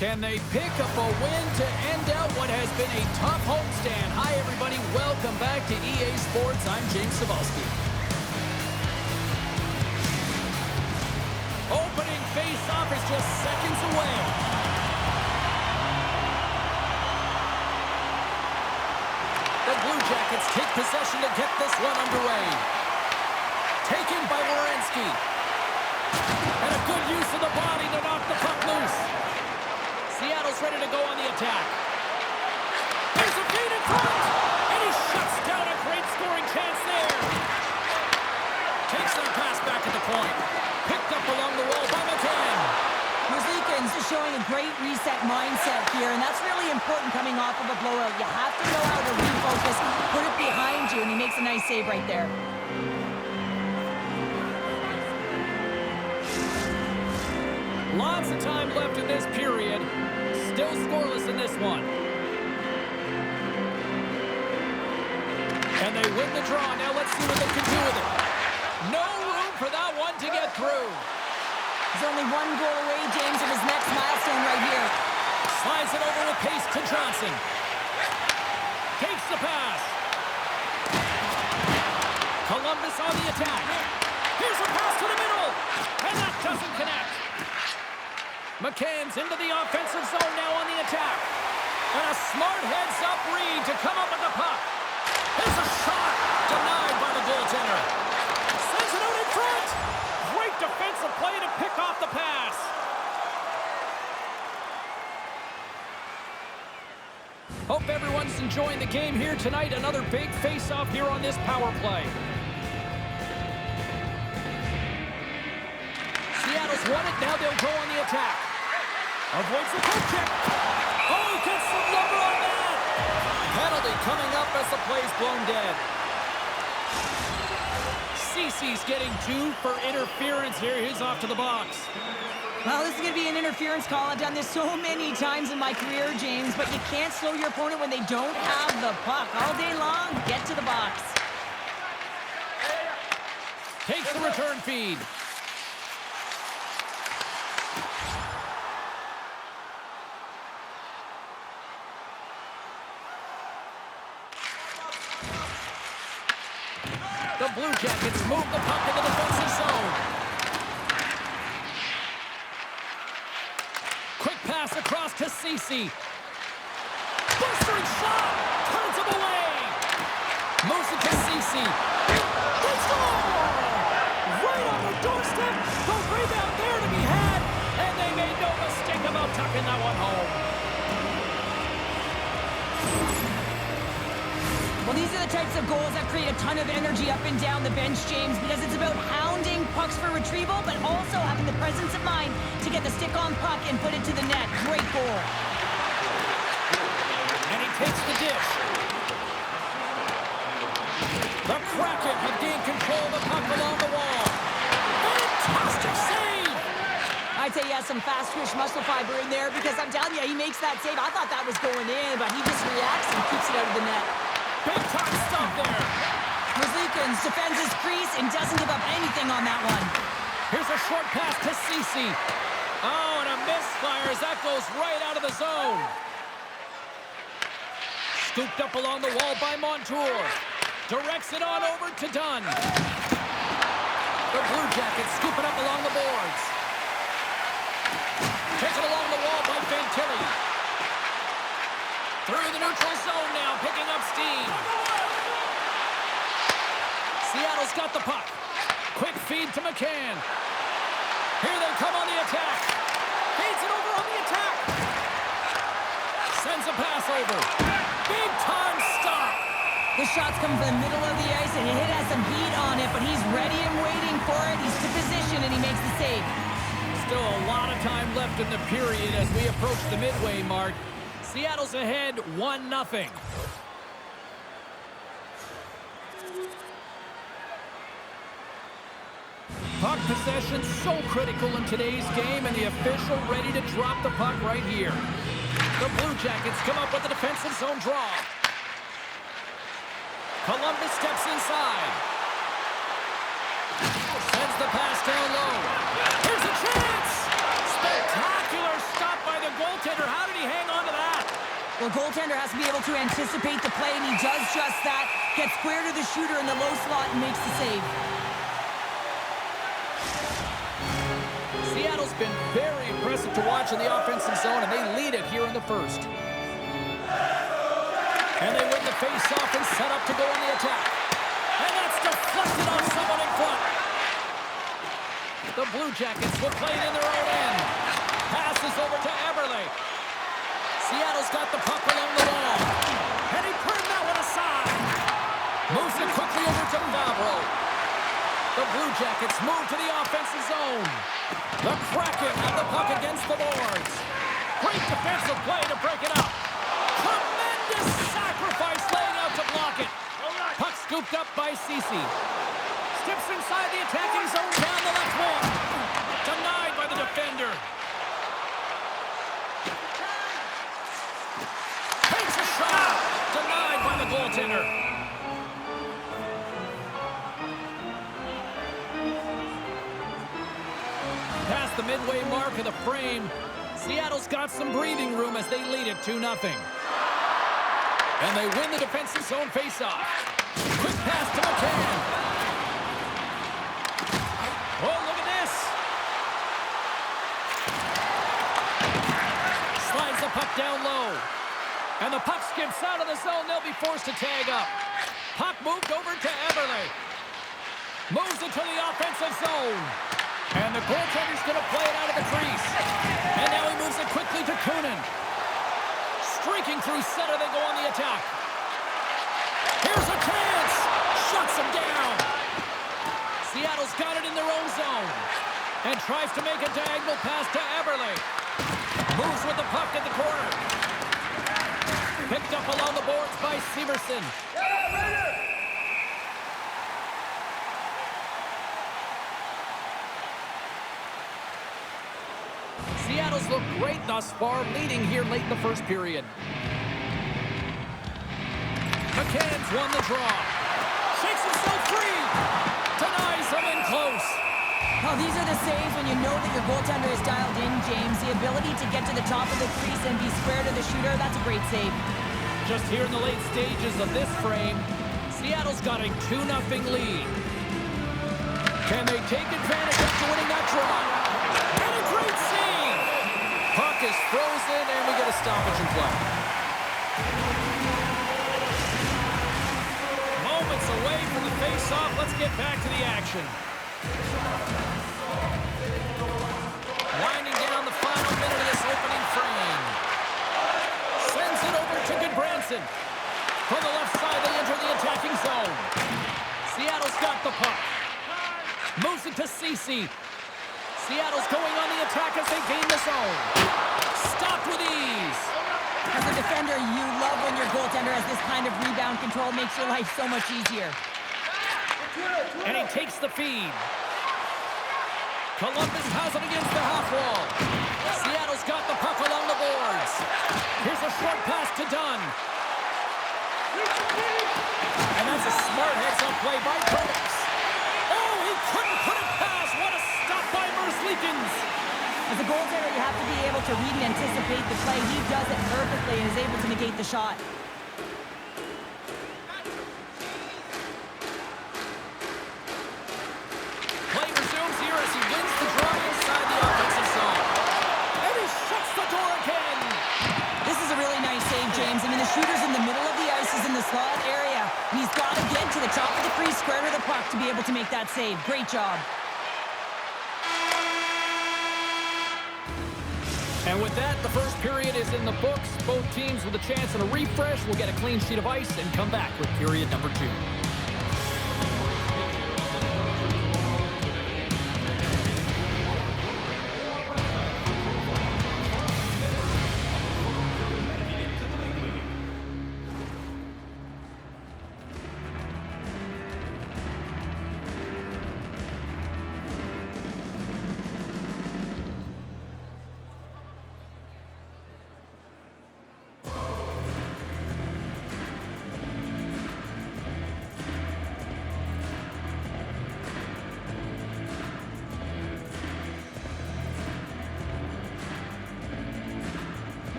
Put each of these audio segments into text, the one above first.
Can they pick up a win to end out what has been a tough homestand? Hi, everybody. Welcome back to EA Sports. I'm James Cebulski. Opening face-off is just seconds away. The Blue Jackets take possession to get this one underway. Taken by Werenski. And a good use of the body to knock the puck loose. Seattle's ready to go on the attack. There's a feed in front, and he shuts down a great scoring chance there. Takes that pass back at the point. Picked up along the wall by McCann. Merzlikins is showing a great reset mindset here, and that's really important coming off of a blowout. You have to know how to refocus, put it behind you, and he makes a nice save right there. Lots of time left in this period. Still scoreless in this one. And they win the draw. Now let's see what they can do with it. No room for that one to get through. He's only one goal away, James, of his next milestone right here. Slides it over with pace to Johnson. Takes the pass. Columbus on the attack. Here's a pass to the middle. And that doesn't connect. McCann's into the offensive zone now on the attack. And a smart heads-up read to come up with the puck. There's a shot denied by the goaltender. Sends it out in front. Great defensive play to pick off the pass. Hope everyone's enjoying the game here tonight. Another big face-off here on this power play. Seattle's won it. Now they'll go on the attack. Avoids the poke check. Oh, he gets some number on that. Penalty coming up as the play's blown dead. Cece's getting 2 for interference here. He's off to the box. Well, this is going to be an interference call. I've done this so many times in my career, James, but you can't slow your opponent when they don't have the puck. All day long, get to the box. Takes the return feed. The Blue Jackets move the puck in the defensive zone. Quick pass across to Cece. Blistering shot! Turns him away! Moves it to Cece. They score! Right on the doorstep! The rebound there to be had! And they made no mistake about tucking that one home. Well, these are the types of goals that create a ton of energy up and down the bench, James, because it's about hounding pucks for retrieval, but also having the presence of mind to get the stick on puck and put it to the net. Great goal. And he takes the dish. The Kraken have gained control of the puck along the wall. Fantastic save! I'd say he has some fast twitch muscle fiber in there because I'm telling you, he makes that save. I thought that was going in, but he just reacts and keeps it out of the net. Big time stop there. Merzlikins defends his crease and doesn't give up anything on that one. Here's a short pass to Cece. Oh, and a misfire as that goes right out of the zone. Scooped up along the wall by Montour. Directs it on over to Dunn. The Blue Jackets scoop it up along the boards. Taken along the wall by Fantilli. Through the neutral zone now, picking up steam. Seattle's got the puck. Quick feed to McCann. Here they come on the attack. Feeds it over on the attack. Sends a pass over. Big time stop. The shot's coming from the middle of the ice, and it has some heat on it, but he's ready and waiting for it. He's to position, and he makes the save. Still a lot of time left in the period as we approach the midway mark. Seattle's ahead 1-0. Puck possession so critical in today's game, and the official ready to drop the puck right here. The Blue Jackets come up with a defensive zone draw. Columbus steps inside. Sends the pass down low. Here's a chance! Spectacular stop by the goaltender. Well, goaltender has to be able to anticipate the play, and he does just that. Gets square to the shooter in the low slot and makes the save. Seattle's been very impressive to watch in the offensive zone, and they lead it here in the first. And they win the face-off and set up to go on the attack. And that's deflected off someone in front. The Blue Jackets will play it in their own end. Passes over to Eberle. Seattle's got the puck along the wall. And he turned that one aside. Moves it quickly over to Favreau. The Blue Jackets move to the offensive zone. The Kraken have the puck against the boards. Great defensive play to break it up. Tremendous sacrifice laying out to block it. Puck scooped up by Ceci. Steps inside the attacking zone down the left wall. Denied by the defender. Takes a shot. Denied by the goaltender. Past the midway mark of the frame, Seattle's got some breathing room as they lead it 2-0. And they win the defensive zone faceoff. Quick pass to McCann. Oh, look at this. Slides the puck down low. And the puck skips out of the zone. They'll be forced to tag up. Puck moved over to Eberle. Moves into the offensive zone. And the goaltender's going to play it out of the crease. And now he moves it quickly to Kunin. Streaking through center, they go on the attack. Here's a chance. Shuts him down. Seattle's got it in their own zone. And tries to make a diagonal pass to Eberle. Moves with the puck in the corner. Picked up along the boards by Severson. Seattle's looked great thus far, leading here late in the first period. McCann's won the draw. Shakes himself free. Denies him in close. Well, these are the saves when you know that your goaltender is dialed in, James. The ability to get to the top of the crease and be square to the shooter, that's a great save. Just here in the late stages of this frame, Seattle's got a 2-0 lead. Can they take advantage after winning that draw? And a great save! Puck is frozen, and we get a stoppage in play. Moments away from the face-off. Let's get back to the action. Winding down the final minute of this opening frame. Sends it over to Goodbranson. From the left side, they enter the attacking zone. Seattle's got the puck. Moves it to Ceci. Seattle's going on the attack as they gain the zone. Stopped with ease. As a defender, you love when your goaltender has this kind of rebound control. Makes your life so much easier. And he takes the feed. Columbus has it against the half wall. Seattle's got the puck along the boards. Here's a short pass to Dunn. And that's a smart heads-up play by Curtis. Oh, he couldn't put it past. What a stop by Merzlikins. As a goaltender, you have to be able to read and anticipate the play. He does it perfectly and is able to negate the shot. Play resumes here as he wins the draw inside the offensive zone. And he shuts the door again. This is a really nice save, James. I mean, the shooter's in the middle of the ice, is in the slot area. And he's got to get to the top of the crease, square to the puck to be able to make that save. Great job. And with that, the first period is in the books. Both teams with a chance and a refresh will get a clean sheet of ice and come back with period number 2.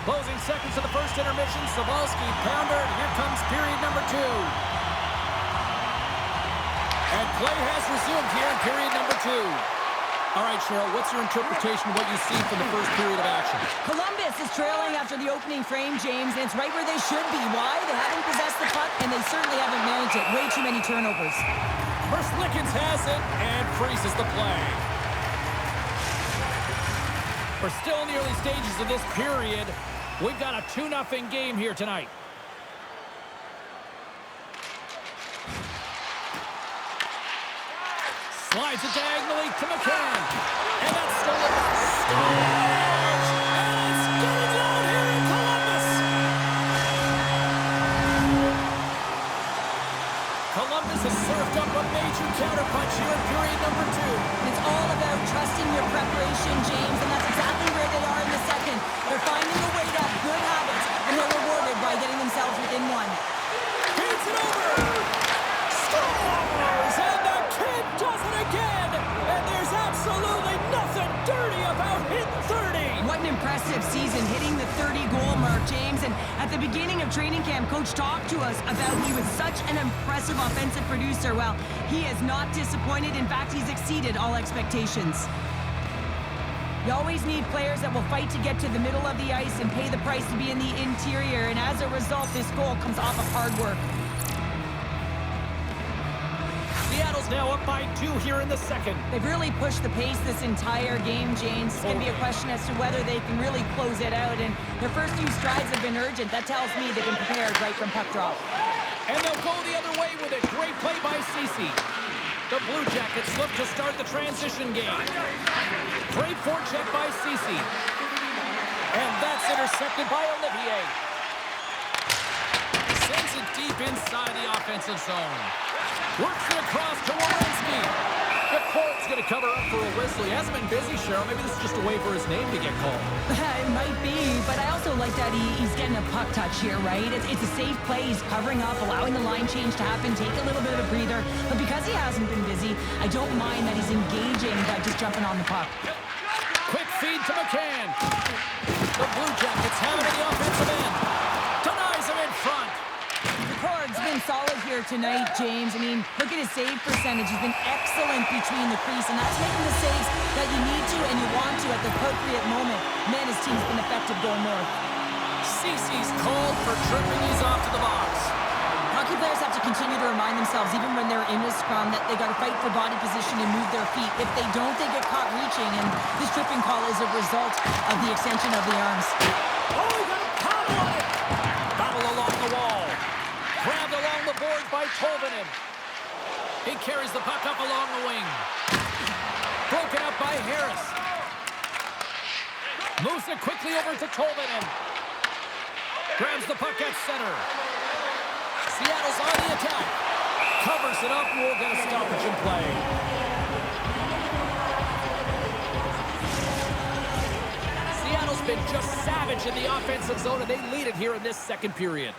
Closing seconds of the first intermission. Cybulski, pounder. Here comes period number 2. And play has resumed here in period number 2. All right, Cheryl, what's your interpretation of what you see from the first period of action? Columbus is trailing after the opening frame, James, and it's right where they should be. Why? They haven't possessed the puck, and they certainly haven't managed it. Way too many turnovers. Lickens has it and freezes the play. We're still in the early stages of this period. We've got a 2-0 game here tonight. Slides it diagonally to McCann. And that's stolen. Scores! And it's going down here in Columbus. Columbus has served up a major counterpunch here in period number 2. It's all about trusting your preparation, James, and that's exactly where they are in the second. They're finding a way to have good habits, and they're rewarded by getting themselves within one. Feeds it over. Scores! And the kid does it again. And there's absolutely nothing dirty about hitting 30. What an impressive season, hitting the 30-goal mark, James. And at the beginning of training camp, Coach talked to us about he was such an impressive offensive producer. Well, he has not disappointed. In fact, he's exceeded all expectations. You always need players that will fight to get to the middle of the ice and pay the price to be in the interior. And as a result, this goal comes off of hard work. Seattle's now up by 2 here in the second. They've really pushed the pace this entire game, James. It's going to be a question as to whether they can really close it out. And their first few strides have been urgent. That tells me they've been prepared right from puck drop. And they'll go the other way with it. Great play by Ceci. The Blue Jackets look to start the transition game. Great forecheck by Ceci. And that's intercepted by Olivier. Sends it deep inside the offensive zone. Works it across to Werenski. The court's going to cover up for a whistle. He hasn't been busy, Cheryl. Maybe this is just a way for his name to get called. It might be, but I also like that he's getting a puck touch here, right? It's a safe play. He's covering up, allowing the line change to happen, take a little bit of a breather. But because he hasn't been busy, I don't mind that he's engaging by just jumping on the puck. Quick feed to McCann. The Blue Jackets have it in the offensive end. Denies him in front. Picard's been solid here tonight, James. I mean, look at his save percentage. He's been excellent between the crease, and that's making the saves that you need to and you want to at the appropriate moment. Man, his team's been effective going north. Ceci's called for tripping. He's off to the box. Hockey players have to continue to remind themselves, even when they're in a scrum, that they got to fight for body position and move their feet. If they don't, they get caught reaching, and this tripping call is a result of the extension of the arms. Oh, he got a paddle on it. Battle along the wall. Grabbed along the boards by Tolvanen. He carries the puck up along the wing. Broken up by Harris. Moves it quickly over to Tolvanen. Grabs the puck at center. Seattle's on the attack. Covers it up and we'll get a stoppage in play. Seattle's been just savage in the offensive zone, and they lead it here in this second period.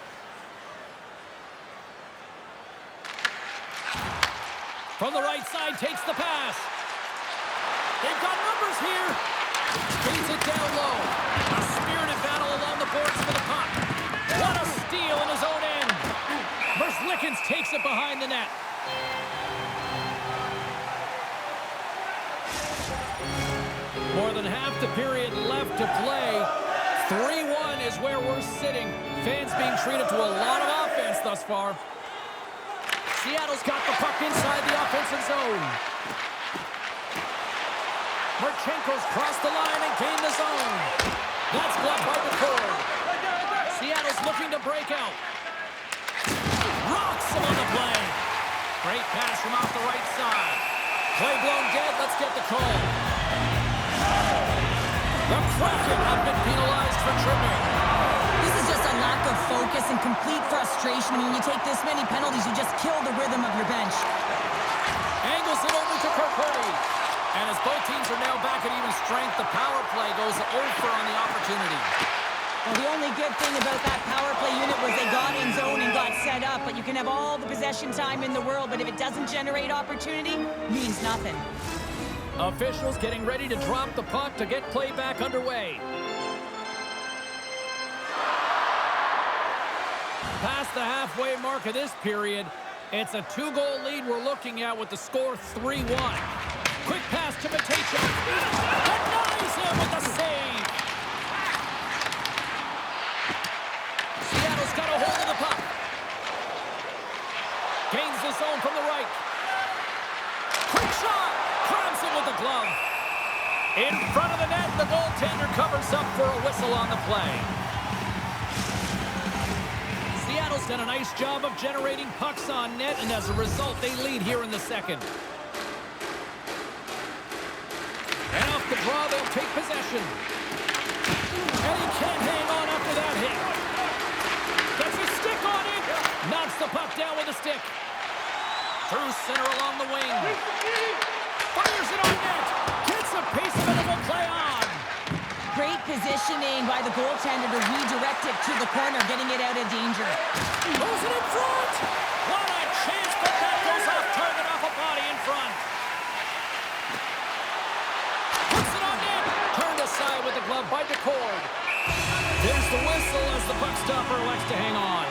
From the right side, takes the pass. They've got numbers here. Feeds it down low. A spirited battle along the boards for the puck. What a steal in his own end. Lickens takes it behind the net. More than half the period left to play. 3-1 is where we're sitting. Fans being treated to a lot of offense thus far. Seattle's got the puck inside the offensive zone. Marchenko's crossed the line and gained the zone. That's blocked by the cord. Seattle's looking to break out. Rocks him on the play. Great pass from off the right side. Play blown dead. Let's get the call. The Kraken have been penalized for tripping. This is just a lack of focus and complete frustration. I mean, when you take this many penalties, you just kill the rhythm of your bench. Angles it over to Kirkwood. And as both teams are now back at even strength, the power play goes over on the opportunity. Well, the only good thing about that power play unit was they got in zone and got set up. But you can have all the possession time in the world, but if it doesn't generate opportunity, it means nothing. Officials getting ready to drop the puck to get play back underway. Past the halfway mark of this period, it's a 2-goal lead we're looking at with the score 3-1. Quick pass to Matejchuk. Denies him with the save. Seattle's got a hold of the puck. Gains the zone from the right. Quick shot. Grabs it with the glove. In front of the net, the goaltender covers up for a whistle on the play. Seattle's done a nice job of generating pucks on net, and as a result, they lead here in the second. And off the draw, they'll take possession. And he can't hang on after that hit. Gets his stick on it. Knocks the puck down with a stick. Through center along the wing. Fires it on net. Gets a piece of it and will play on. Great positioning by the goaltender to redirect it to the corner, getting it out of danger. Moves it in front. What a chance, but that goes off target off a body in front. Puts it on net. Turned aside with the glove by Decord. There's the whistle as the puck stopper elects to hang on.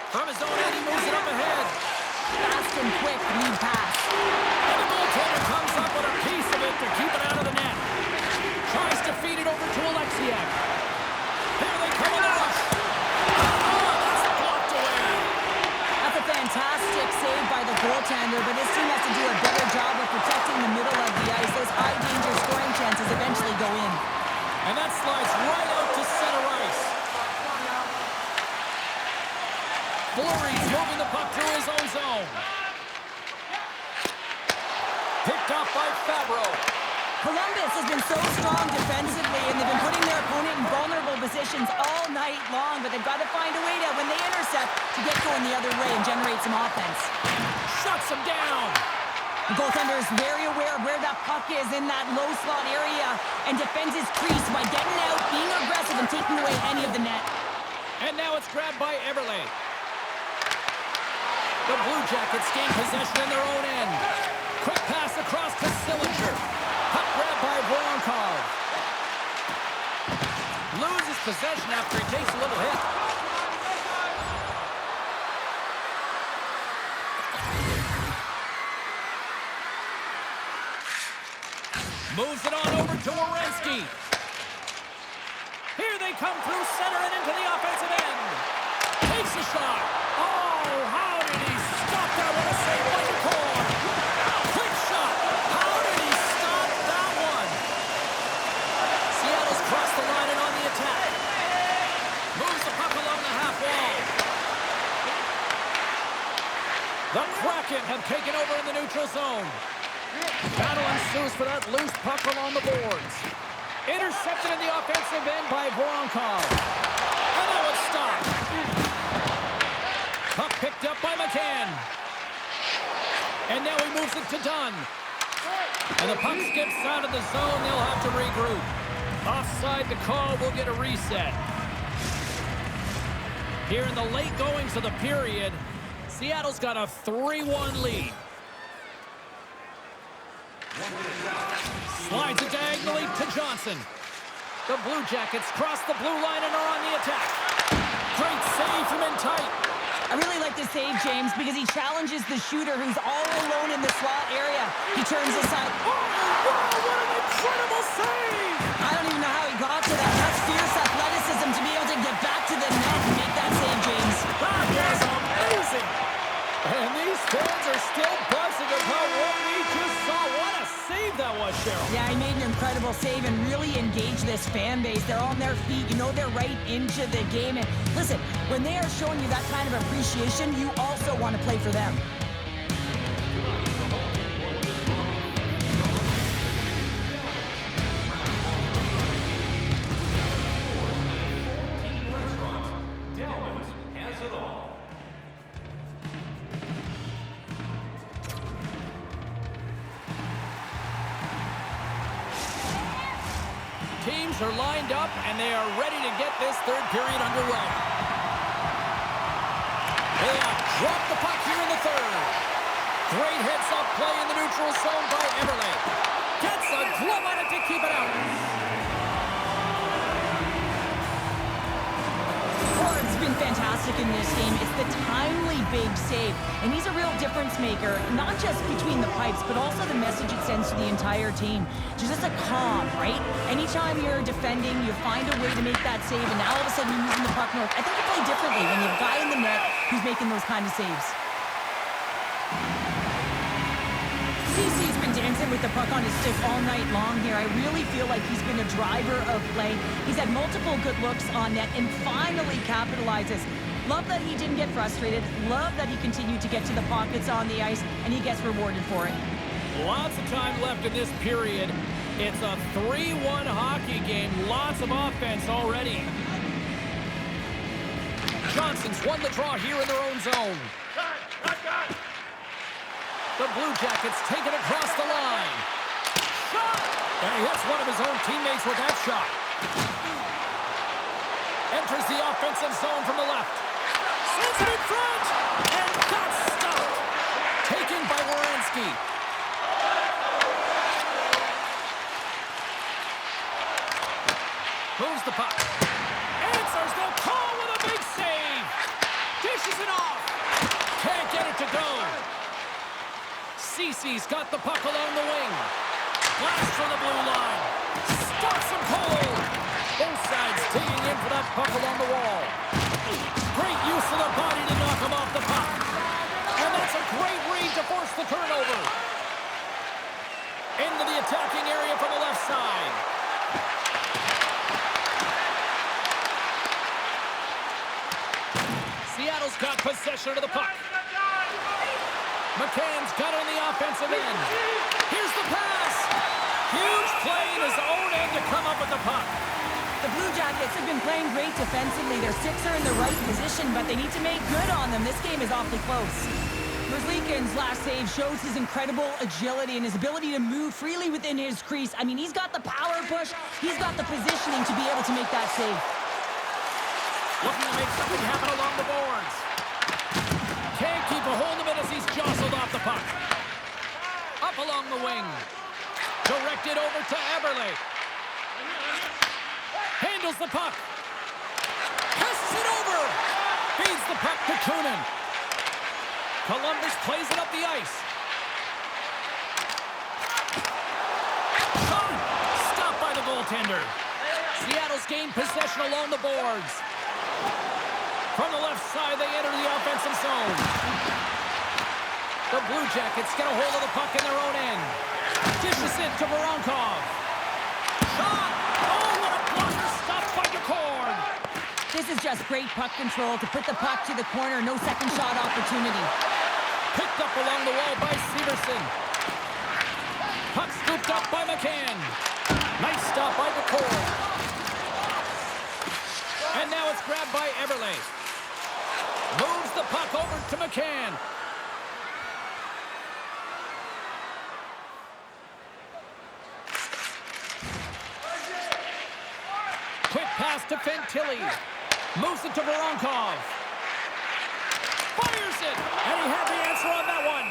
From his own end, he moves it up ahead. Fast and quick lead pass. And the goaltender comes up with a piece of it to keep it out of the net. Tries to feed it over to Alexiak. Here they come in the rush. Oh, that's blocked away. That's a fantastic save by the goaltender, but this team has to do a better job of protecting the middle of the ice. Those high-danger scoring chances eventually go in. And that slides right out to center ice. Fleury's moving the puck through his own zone. Picked off by Fabro. Columbus has been so strong defensively, and they've been putting their opponent in vulnerable positions all night long, but they've got to find a way to, when they intercept, to get going the other way and generate some offense. Shuts him down. The goaltender is very aware of where that puck is in that low slot area and defends his crease by getting out, being aggressive, and taking away any of the net. And now it's grabbed by Eberle. The Blue Jackets gain possession in their own end. Quick pass across to Sillinger. Puck grabbed by Voronkov. Loses possession after he takes a little hit. Moves it on over to Werenski. Here they come through center and into the offensive end. Takes a shot. Oh, how did he stop that? What a save by Decord. Quick shot. How did he stop that one? Seattle's crossed the line and on the attack. Moves the puck along the half wall. The Kraken have taken over in the neutral zone. Battle ensues for that loose puck along the boards. Intercepted in the offensive end by Voronkov. And that was stopped. Puck picked up by McCann. And now he moves it to Dunn. And the puck skips out of the zone. They'll have to regroup. Offside the call will get a reset. Here in the late goings of the period, Seattle's got a 3-1 lead. Slides it diagonally to Johnson. The Blue Jackets cross the blue line and are on the attack. Great save from in tight. I really like this save, James, because he challenges the shooter who's all alone in the slot area. He turns aside. Oh, wow, what an incredible save! I don't even know how he got to that. That's fierce athleticism to be able to get back to the net and make that save, James. That was amazing! And these fans are still buzzing about what we just saw. What a save that was, Cheryl. Yeah, he made an incredible save and really engaged this fan base. They're on their feet. You know they're right into the game. And listen, when they are showing you that kind of appreciation, you also want to play for them. Teams are lined up, and they are ready to get this third period underway. They drop the puck here in the third. Great heads-up play in the neutral zone by Eberle. Gets a glove on it to keep it out. Ford's been fantastic in this game. It's the timely big save. And he's a real difference maker, not just between the pipes, but also the message it sends to the entire team. Just a calm, right? Anytime you're defending, you find a way to make that save, and now all of a sudden you're moving the puck north. I think you play differently when you have a guy in the net who's making those kind of saves. CC's been dancing with the puck on his stick all night long here. I really feel like he's been a driver of play. He's had multiple good looks on net and finally capitalizes. Love that he didn't get frustrated. Love that he continued to get to the pockets on the ice, and he gets rewarded for it. Lots of time left in this period. It's a 3-1 hockey game. Lots of offense already. Johnson's won the draw here in their own zone. The Blue Jackets take it across the line. Shot! And he hits one of his own teammates with that shot. Enters the offensive zone from the left. Sends it in front! And got stopped. Taken by Werenski. Moves the puck. Answers the call with a big save. Dishes it off. Can't get it to go. Cece's got the puck along the wing. Blast from the blue line. Stops him cold. Both sides digging in for that puck along the wall. Great use of the body to knock him off the puck. And that's a great read to force the turnover. Into the attacking area from the left side. Seattle's got possession of the puck. McCann's got it on the offensive end. Here's the pass. Huge play in his own end to come up with the puck. The Blue Jackets have been playing great defensively. Their six are in the right position, but they need to make good on them. This game is awfully close. Merzlikins' last save shows his incredible agility and his ability to move freely within his crease. I mean, he's got the power push. He's got the positioning to be able to make that save. Looking to make something happen along the boards. Can't keep a hold of it as he's jostled off the puck. Up along the wing. Directed over to Eberle. Handles the puck. Passes it over. Feeds the puck to Kunin. Columbus plays it up the ice. Shot. Stopped by the goaltender. Seattle's gained possession along the boards. From the left side, they enter the offensive zone. The Blue Jackets get a hold of the puck in their own end. Dishes it to Voronkov. Shot! Oh, what a blocker! Stopped by Decord. This is just great puck control to put the puck to the corner. No second shot opportunity. Picked up along the wall by Severson. Puck scooped up by McCann. Nice stop by Decord. And now it's grabbed by Eberle. Moves the puck over to McCann. Quick pass to Fantilli. Moves it to Voronkov. Fires it! And he had the answer on that one.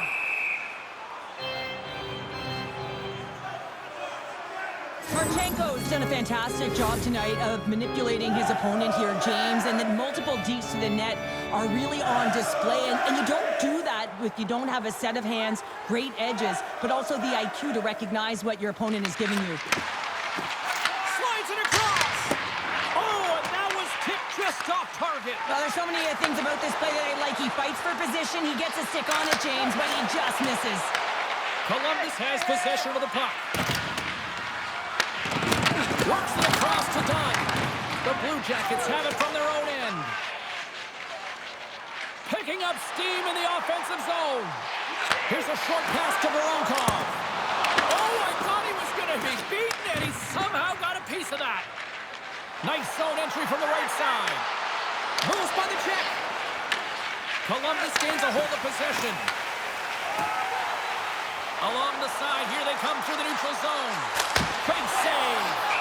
Marchenko's done a fantastic job tonight of manipulating his opponent here, James, and then multiple deeps to the net are really on display. And you don't do that if you don't have a set of hands, great edges, but also the IQ to recognize what your opponent is giving you. Slides it across. Oh, and that was tipped just off target. Well, there's so many things about this play that I like. He fights for position, he gets a stick on it, James, but he just misses. Columbus has possession of the puck. Works it across to Dunn. The Blue Jackets have it from their own end. Picking up steam in the offensive zone. Here's a short pass to Voronkov. Oh, I thought he was going to be beaten, and he somehow got a piece of that. Nice zone entry from the right side. Moves by the check. Columbus gains a hold of possession. Along the side, here they come through the neutral zone. Big save.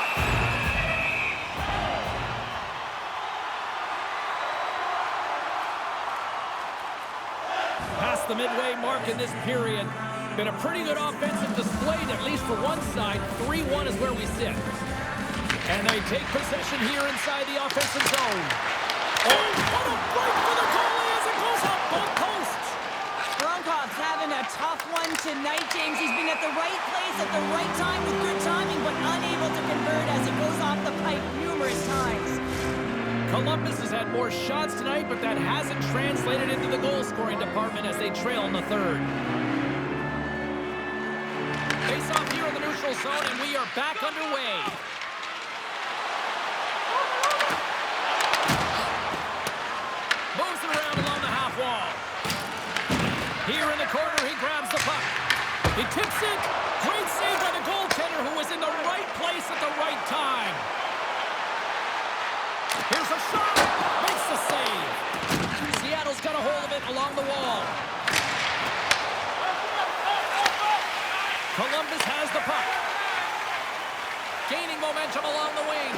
the midway mark in this period. Been a pretty good offensive display, at least for one side. 3-1 is where we sit. And they take possession here inside the offensive zone. Oh, what a break for the goalie as it goes up both posts. Voronkhov's having a tough one tonight, James. He's been at the right place at the right time with good timing, but unable to convert as it goes off the pipe numerous times. Columbus has had more shots tonight, but that hasn't translated into the goal-scoring department as they trail in the third. Face off here in the neutral zone, and we are back underway. Moves it around along the half wall. Here in the corner, he grabs the puck. He tips it. Great save by the goaltender, who was in the right place at the right time. Here's a shot. Makes the save. Seattle's got a hold of it along the wall. Columbus has the puck. Gaining momentum along the wing.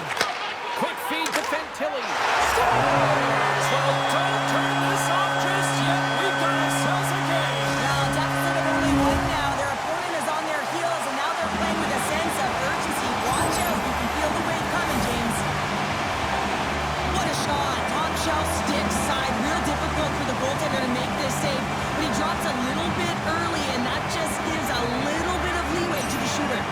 Quick feed to Fantilli. So don't turn this off just yet. We've got ourselves a game. Now, deficit of only one now. Their opponent is on their heels, and now they're playing with a sense of urgency. Watch out. You can feel the wave coming, James. What a shot. Top shelf stick side. Real difficult for the goaltender to make this save. But he drops a little bit early, and that just gives a little bit of leeway to the shooter.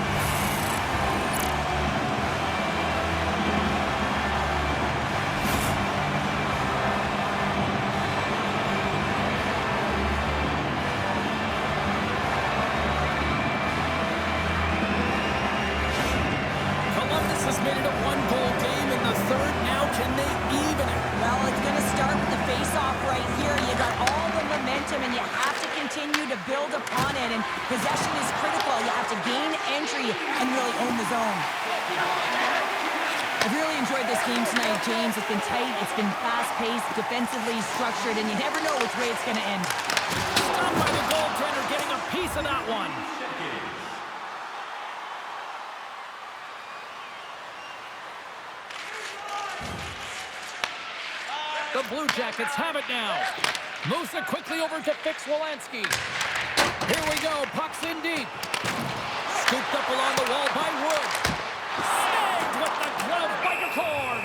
Columbus has made it a one-goal game in the third. Now can they even it? Well, it's going to start with the face-off right here. You got all the momentum, and you have to continue to build upon it. And possession is critical. You have to gain entry and really own the zone. I've really enjoyed this game tonight, James. It's been tight, it's been fast-paced, defensively structured, and you never know which way it's going to end. Stopped by the goaltender, getting a piece of that one. The Blue Jackets have it now. Moves it quickly over to Fix Wolanski. Here we go, puck's in deep. Scooped up along the wall by Wood. Snagged with the glove by McCord.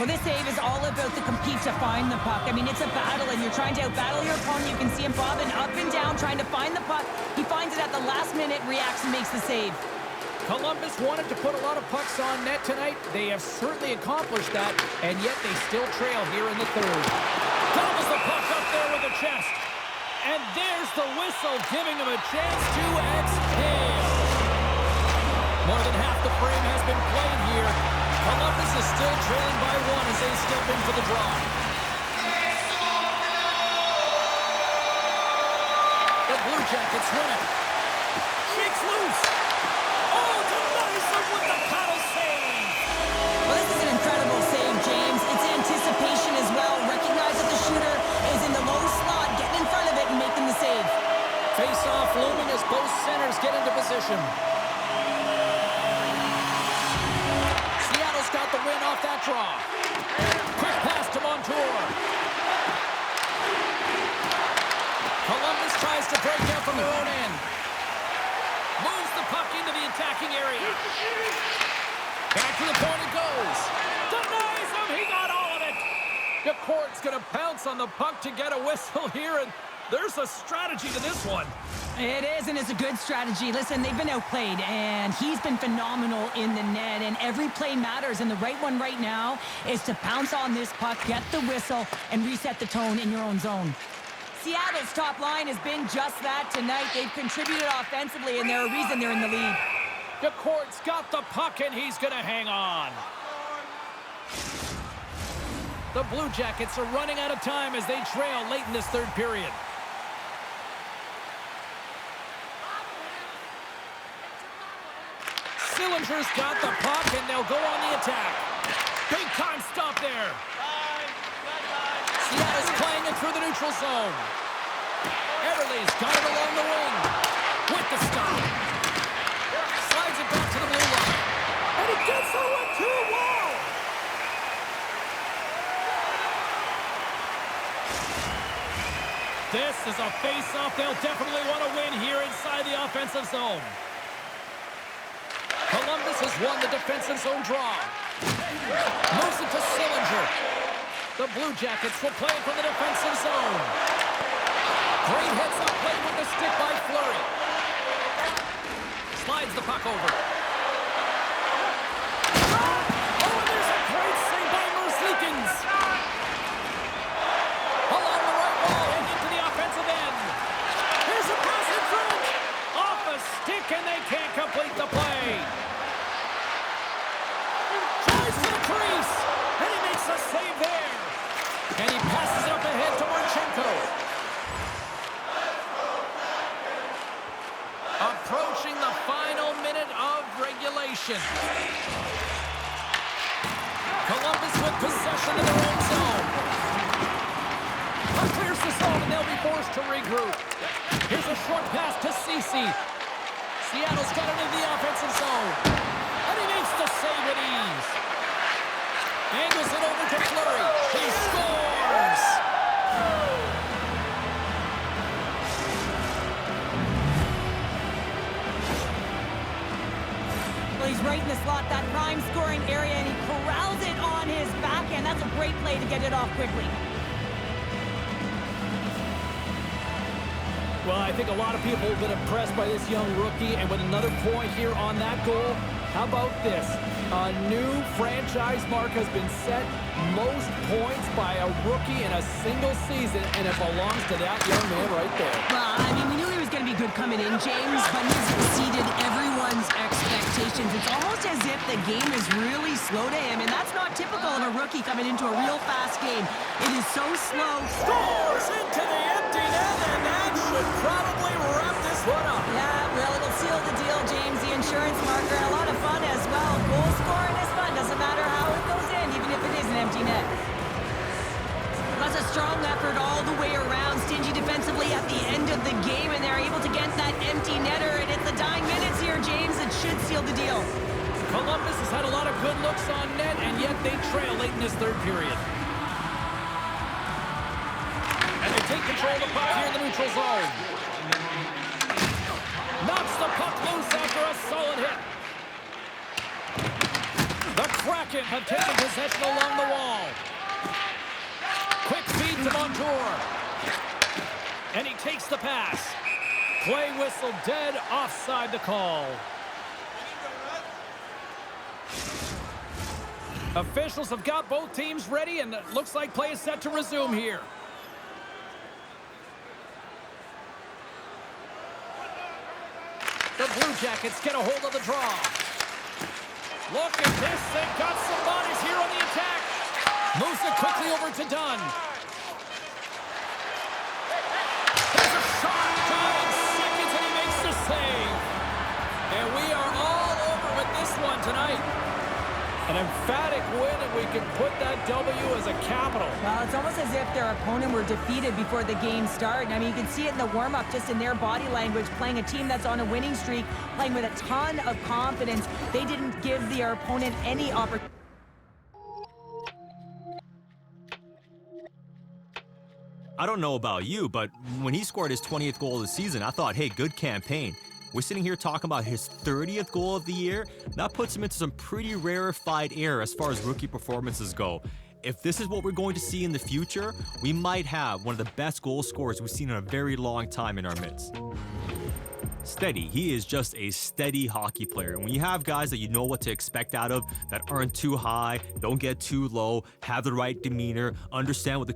Well, this save is all about the compete to find the puck. I mean, it's a battle, and you're trying to outbattle your opponent. You can see him bobbing up and down, trying to find the puck. He finds it at the last minute, reacts and makes the save. Columbus wanted to put a lot of pucks on net tonight. They have certainly accomplished that, and yet they still trail here in the third. Gobbles the puck up there with the chest. And there's the whistle, giving him a chance to exhale. More than half the frame has been played here. Columbus is still trailing by one as they step in for the draw. The Blue Jackets win it. Shakes loose. Oh, denies him with the paddle save. Well, this is an incredible save, James. It's anticipation as well. Recognize that the shooter is in the low slot, getting in front of it and making the save. Face-off looming as both centers get into position. Seattle's got the win off that draw. Quick pass to Montour. Columbus tries to break out from their own end. Moves the puck into the attacking area. Back to the point it goes. Denies him. He got all of it. McCord's going to pounce on the puck to get a whistle here, and there's a strategy to this one. It is, and it's a good strategy. Listen, they've been outplayed, and he's been phenomenal in the net, and every play matters, and the right one right now is to pounce on this puck, get the whistle, and reset the tone in your own zone. Seattle's top line has been just that tonight. They've contributed offensively, and they're a reason they're in the lead. McCord's got the puck, and he's going to hang on. The Blue Jackets are running out of time as they trail late in this third period. Sillinger's got the puck, and they'll go on the attack. Big time stop there. Seattle's playing it through the neutral zone. Everly's got it along the wing. With the stop. Slides it back to the blue line. And he gets the 1-2 wall. This is a face-off they'll definitely want to win here inside the offensive zone. Columbus has won the defensive zone draw. Moves it to Sillinger. The Blue Jackets will play it from the defensive zone. Great heads-up play with the stick by Fleury. Slides the puck over. Oh, and there's a great save by Merzlikins. Along the right wall and into the offensive end. Here's a pass in front. Off a stick, and they can't complete the play. Tries to the crease, and he makes a save there. And he passes it up ahead to Marchenko. Approaching the final minute of regulation. Columbus with possession of their own zone. Puck clears the zone, and they'll be forced to regroup. Here's a short pass to Ceci. Seattle's got it in the offensive zone. And he makes the save with ease. Angles it over to Fleury. He scores! Well, he's right in the slot, that prime scoring area, and he corrals it on his backhand. That's a great play to get it off quickly. Well, I think a lot of people have been impressed by this young rookie, and with another point here on that goal, how about this? A new franchise mark has been set, most points by a rookie in a single season, and it belongs to that young man right there. Well, I mean, we knew he was going to be good coming in, James, but he's exceeded everyone's expectations. It's almost as if the game is really slow to him, and that's not typical of a rookie coming into a real fast game. It is so slow. Scores into the empty net, and that should probably wrap this one up. Yeah, well, it'll seal the deal, James. The insurance marker, and a lot of fun as well. Goal scoring is fun. Doesn't matter how it goes in, even if it is an empty net. That's a strong effort all the way around. Stingy defensively at the end of the game, and they're able to get that empty netter. And it's the dying minutes here, James. It should seal the deal. Columbus has had a lot of good looks on net, and yet they trail late in this third period. And they take control of the puck here in the neutral zone. Knocks the puck loose after a solid hit. The Kraken have taken possession along the wall. Quick feed to Montour. And he takes the pass. Play whistle dead, offside the call. Officials have got both teams ready, and it looks like play is set to resume here. The Blue Jackets get a hold of the draw. Look at this. They've got some bodies here on the attack. Moves it quickly over to Dunn. There's a shot. 9 seconds, and he makes the save. And we are all over with this one tonight. An emphatic win, and we can put that W as a capital. Well, it's almost as if their opponent were defeated before the game started. I mean, you can see it in the warm-up, just in their body language, playing a team that's on a winning streak, playing with a ton of confidence. They didn't give their opponent any opportunity. I don't know about you, but when he scored his 20th goal of the season, I thought, hey, good campaign. We're sitting here talking about his 30th goal of the year. That puts him into some pretty rarefied air as far as rookie performances go. If this is what we're going to see in the future, we might have one of the best goal scorers we've seen in a very long time in our midst. Steady. He is just a steady hockey player. And when you have guys that you know what to expect out of, that aren't too high, don't get too low, have the right demeanor, understand what the